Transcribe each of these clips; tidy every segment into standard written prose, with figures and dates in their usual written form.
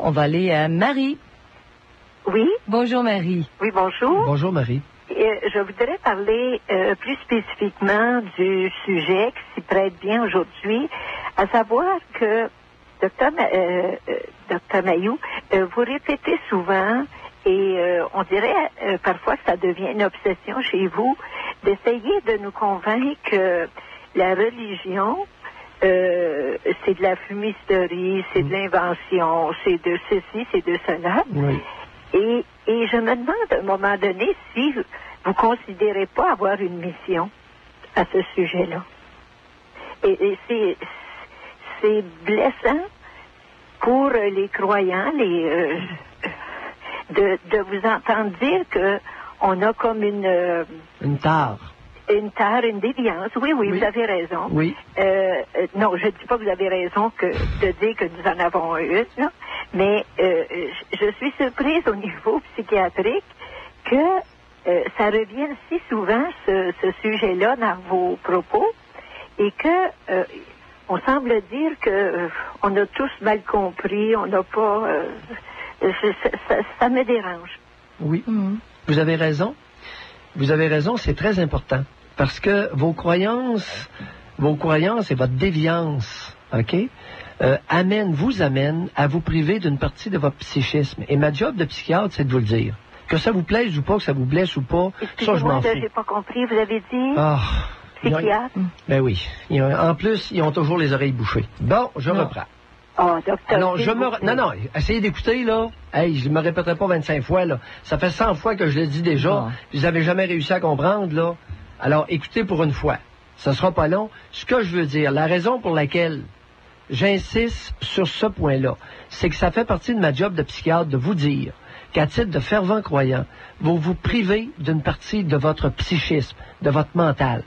on va aller à Marie. Oui. Bonjour, Marie. Oui, bonjour. Bonjour, Marie. Je voudrais parler plus spécifiquement du sujet qui s'y prête bien aujourd'hui, à savoir que, Dr. Mayou, vous répétez souvent, et on dirait parfois que ça devient une obsession chez vous, d'essayer de nous convaincre que la religion, c'est de la fumisterie, c'est de l'invention, c'est de ceci, c'est de cela. Oui. Et je me demande à un moment donné si vous considérez pas avoir une mission à ce sujet-là. Et c'est blessant pour les croyants de vous entendre dire que on a comme une tare. Une tare, une déviance. Oui, vous avez raison. Oui. Non, je ne dis pas que vous avez raison de dire que nous en avons une, là, mais je suis surprise au niveau psychiatrique que ça revienne si souvent, ce sujet-là, dans vos propos, et que on semble dire que on a tous mal compris, on n'a pas... ça me dérange. Oui. Vous avez raison. Vous avez raison, c'est très important. Parce que vos croyances et votre déviance, OK, vous amènent à vous priver d'une partie de votre psychisme. Et ma job de psychiatre, c'est de vous le dire. Que ça vous plaise ou pas, que ça vous blesse ou pas, ça, je m'en fous. J'ai pas compris, vous avez dit psychiatre? Ben oui. En plus, ils ont toujours les oreilles bouchées. Bon, je reprends. Oh, docteur. Non, non, essayez d'écouter, là. Hey, je me répéterai pas 25 fois, là. Ça fait 100 fois que je le dis déjà. Puis vous n'avez jamais réussi à comprendre, là. Alors, écoutez pour une fois. Ça sera pas long. Ce que je veux dire, la raison pour laquelle j'insiste sur ce point-là, c'est que ça fait partie de ma job de psychiatre de vous dire qu'à titre de fervent croyant, vous vous privez d'une partie de votre psychisme, de votre mental.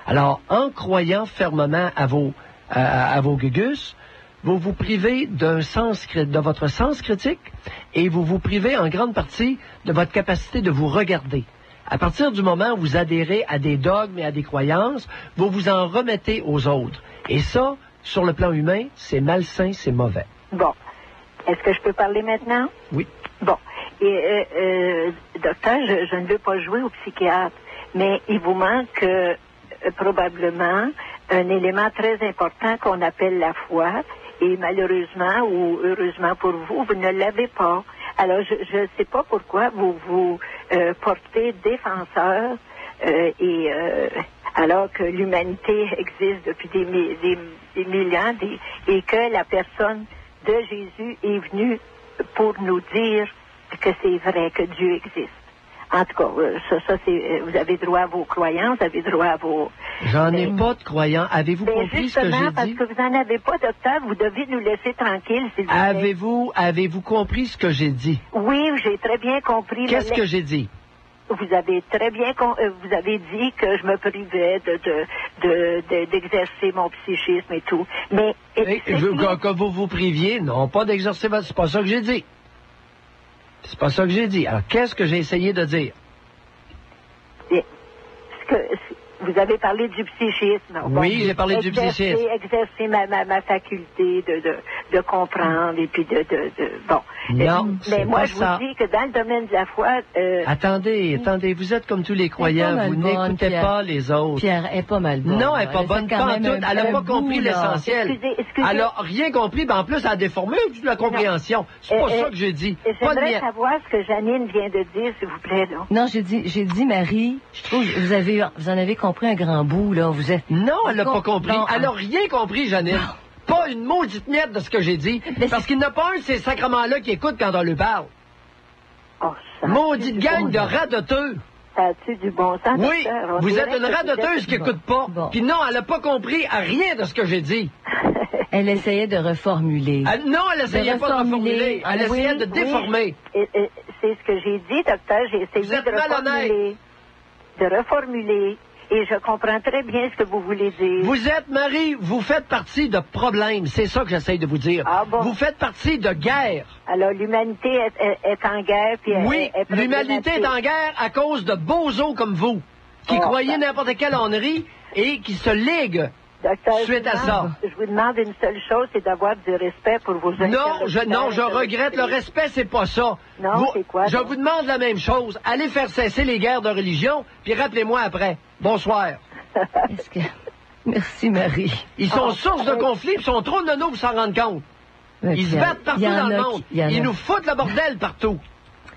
Alors, en croyant fermement à vos gugus, vous vous privez de votre sens critique et vous vous privez en grande partie de votre capacité de vous regarder. À partir du moment où vous adhérez à des dogmes et à des croyances, vous vous en remettez aux autres. Et ça, sur le plan humain, c'est malsain, c'est mauvais. Bon. Est-ce que je peux parler maintenant? Oui. Bon. Et, docteur, je ne veux pas jouer au psychiatre, mais il vous manque probablement un élément très important qu'on appelle la foi. Et malheureusement ou heureusement pour vous, vous ne l'avez pas. Alors, je ne sais pas pourquoi vous portez défenseur alors que l'humanité existe depuis des mille ans et que la personne de Jésus est venue pour nous dire que c'est vrai, que Dieu existe. En tout cas, ça c'est, vous avez droit à vos croyances, vous avez droit à vos... J'en ai pas de croyants. Avez-vous compris ce que j'ai dit? Parce que vous n'en avez pas, docteur, vous devez nous laisser tranquilles, s'il vous plaît. Avez-vous compris ce que j'ai dit? Oui, j'ai très bien compris. Qu'est-ce que j'ai dit? Vous avez très bien, vous avez dit que je me privais d'exercer mon psychisme et tout. Mais... Que vous vous priviez? Non, pas d'exercer votre... C'est pas ça que j'ai dit. C'est pas ça que j'ai dit. Alors, qu'est-ce que j'ai essayé de dire? Vous avez parlé du psychisme. Oui, j'ai parlé du psychisme. Exercer ma faculté de comprendre et puis bon. Non, mais moi, je ça. vous dis que dans le domaine de la foi... Attendez, vous êtes comme tous les croyants, vous n'écoutez pas les autres. Pierre, elle est pas mal bonne. Non, elle est pas bonne, pas en tout. Elle n'a pas compris l'essentiel. Excusez. Elle n'a rien compris, en plus, elle a déformé la compréhension. C'est pas ça que j'ai dit. J'aimerais savoir ce que Janine vient de dire, s'il vous plaît. Là. Non, j'ai dit, Marie, je trouve que vous en avez compris un grand bout, là. Vous êtes... Non, elle n'a pas compris. Elle n'a rien compris, Janine. Non. Pas une maudite miette de ce que j'ai dit. Parce qu'il n'y en a pas un de ces sacrements-là qui écoute quand on lui parle. Oh, maudite gang de radoteux. Ça a-tu du bon sens? Oui, docteur? vous êtes une radoteuse qui n'écoute pas. Bon. Puis non, elle n'a pas compris à rien de ce que j'ai dit. Elle essayait de reformuler. Non, elle essayait pas de reformuler. Elle essayait de déformer. C'est ce que j'ai dit, docteur. J'ai essayé de reformuler. De reformuler. Et je comprends très bien ce que vous voulez dire. Vous êtes, Marie, vous faites partie de problèmes. C'est ça que j'essaye de vous dire. Ah bon? Vous faites partie de guerre. Alors, l'humanité est en guerre. Puis oui, l'humanité est en guerre à cause de bozos comme vous, qui croyez n'importe quelle honnerie et qui se liguent Docteur, suite à ça. Je vous demande une seule chose, c'est d'avoir du respect pour vos Non, je regrette. Le respect, c'est pas ça. Non, c'est quoi? Je vous demande la même chose. Allez faire cesser les guerres de religion, puis rappelez-moi après. Bonsoir. Est-ce que... Merci, Marie. Ils sont source de conflits, puis ils sont trop nonos pour s'en rendre compte. Ils se battent partout dans le monde. Ils nous foutent le bordel partout.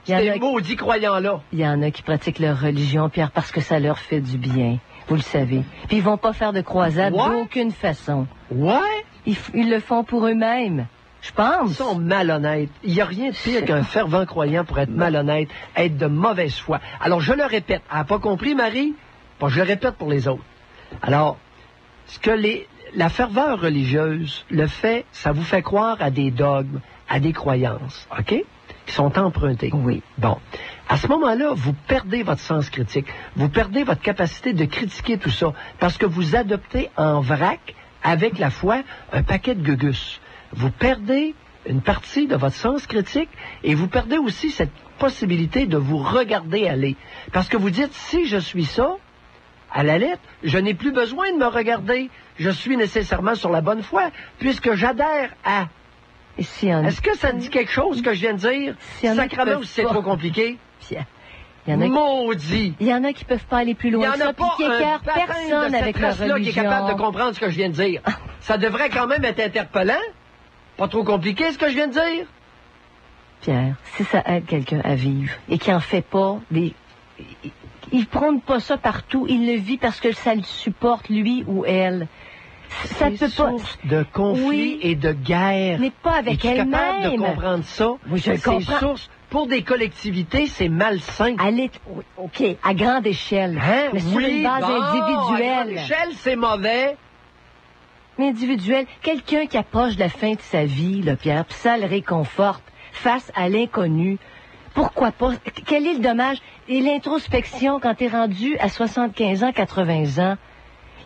Ces maudits croyants-là. Il y en a qui pratiquent leur religion, Pierre, parce que ça leur fait du bien. Vous le savez. Puis ils vont pas faire de croisade d'aucune façon. Ouais? Ils le font pour eux-mêmes. Je pense. Ils sont malhonnêtes. Il n'y a rien de pire qu'un fervent croyant pour être malhonnête, être de mauvaise foi. Alors, je le répète. Elle n'a pas compris, Marie? Bon, je le répète pour les autres. Alors, ce que la ferveur religieuse, le fait, ça vous fait croire à des dogmes, à des croyances, OK? Qui sont empruntés. Oui. Bon. À ce moment-là, vous perdez votre sens critique. Vous perdez votre capacité de critiquer tout ça. Parce que vous adoptez en vrac, avec la foi, un paquet de gugus. Vous perdez une partie de votre sens critique et vous perdez aussi cette possibilité de vous regarder aller. Parce que vous dites, si je suis ça, à la lettre, je n'ai plus besoin de me regarder. Je suis nécessairement sur la bonne foi, puisque j'adhère à... Est-ce que ça dit quelque chose que je viens de dire? Sacrement, ou c'est trop compliqué? Il y en a Maudit! Il y en a qui peuvent pas aller plus loin. Il n'y en a pas un personne avec leur religion qui est capable de comprendre ce que je viens de dire. Ça devrait quand même être interpellant. Pas trop compliqué, ce que je viens de dire? Pierre, si ça aide quelqu'un à vivre et qui en fait pas des... Il prône pas ça partout. Il le vit parce que ça le supporte, lui ou elle. Ça peut pas... source de conflits et de guerre. Mais pas avec elle-même. capable de comprendre ça? Oui, je le comprends. C'est source... Pour des collectivités, c'est malsain. OK, à grande échelle. Hein? Mais sur une base individuelle. À grande échelle, c'est mauvais. Mais individuel, quelqu'un qui approche de la fin de sa vie, là, Pierre, puis ça le réconforte face à l'inconnu. Pourquoi pas? Quel est le dommage? Et l'introspection, quand t'es rendu à 75 ans, 80 ans,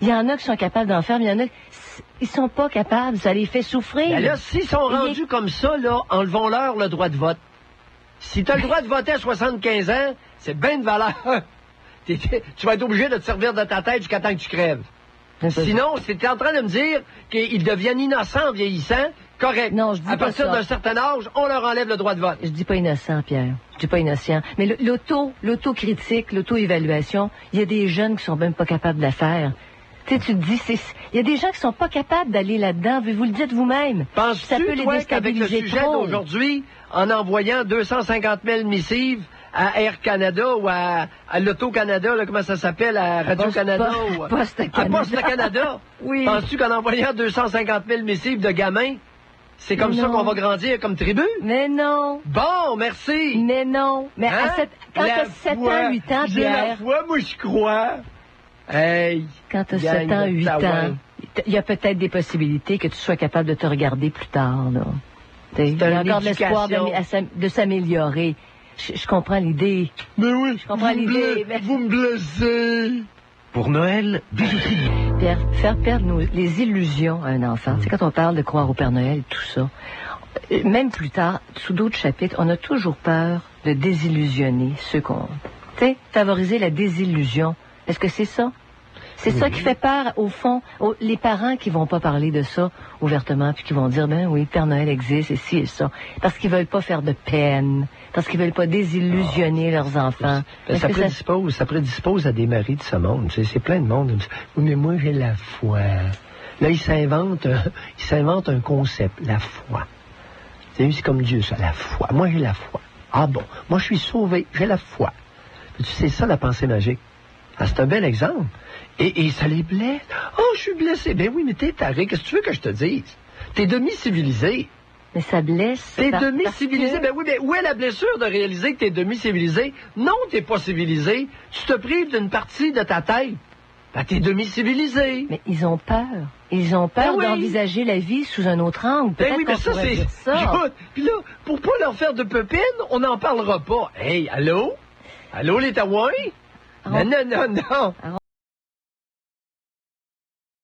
il y en a qui sont capables d'en faire, mais il y en a qui sont pas capables. Ça les fait souffrir. Ben là, s'ils sont rendus comme ça, là, enlevons-leur le droit de vote. Si tu as le droit de voter à 75 ans, c'est bien de valeur. Tu vas être obligé de te servir de ta tête jusqu'à temps que tu crèves. Sinon, si tu es en train de me dire qu'ils deviennent innocents en vieillissant, correct. Non, je dis à pas partir d'un certain âge, on leur enlève le droit de vote. Je dis pas innocent, Pierre. Je dis pas innocent. Mais l'auto-critique, l'auto-évaluation, il y a des jeunes qui sont même pas capables de la faire. Tu sais, tu te dis, il y a des gens qui sont pas capables d'aller là-dedans. Vous le dites vous-même. Penses-tu, toi, qu'avec le sujet d'aujourd'hui, en envoyant 250 000 missives à Air Canada ou à l'Auto-Canada, là, comment ça s'appelle, à Radio-Canada ou à Poste Canada, oui. Penses-tu qu'en envoyant 250 000 missives de gamins, c'est comme ça qu'on va grandir comme tribu? Mais non. Bon, merci. Mais non. Mais quand t'as 7 ans, 8 ans, J'ai Pierre... la foi, moi, je crois. Hey, quand tu as 7 ans, 8 ans, il y a peut-être des possibilités que tu sois capable de te regarder plus tard. Là. Il y a encore de l'espoir de s'améliorer. Je comprends l'idée. Mais oui, je comprends l'idée. Vous me blessez. Pour Noël, bijouterie. Pierre, faire perdre les illusions à un enfant. C'est quand on parle de croire au Père Noël et tout ça. Même plus tard, sous d'autres chapitres, on a toujours peur de désillusionner ceux qu'on... Tu sais, favoriser la désillusion. Est-ce que c'est ça? C'est ça qui fait peur, au fond, les parents qui vont pas parler de ça ouvertement, puis qui vont dire, ben oui, Père Noël existe, et ci et ça. Parce qu'ils veulent pas faire de peine, parce qu'ils veulent pas désillusionner leurs enfants. Ça prédispose à des maris de ce monde. C'est plein de monde. Oui, mais moi, j'ai la foi. Là, ils s'inventent un concept, la foi. C'est comme Dieu, ça, la foi. Moi, j'ai la foi. Ah bon, moi, je suis sauvé, j'ai la foi. C'est ça, la pensée magique. Ah, c'est un bel exemple. Et ça les blesse. Oh, je suis blessé. Ben oui, mais t'es taré. Qu'est-ce que tu veux que je te dise? T'es demi-civilisé. Mais ça blesse. T'es demi-civilisé. Ben oui, mais où est la blessure de réaliser que t'es demi-civilisé? Non, t'es pas civilisé. Tu te prives d'une partie de ta tête. Ben, t'es demi-civilisé. Mais ils ont peur. Ils ont peur d'envisager la vie sous un autre angle. Ben oui, mais ça, c'est... Puis là, pour pas leur faire de pépine, on n'en parlera pas. Hey, allô? Allô, les Taouins? Non.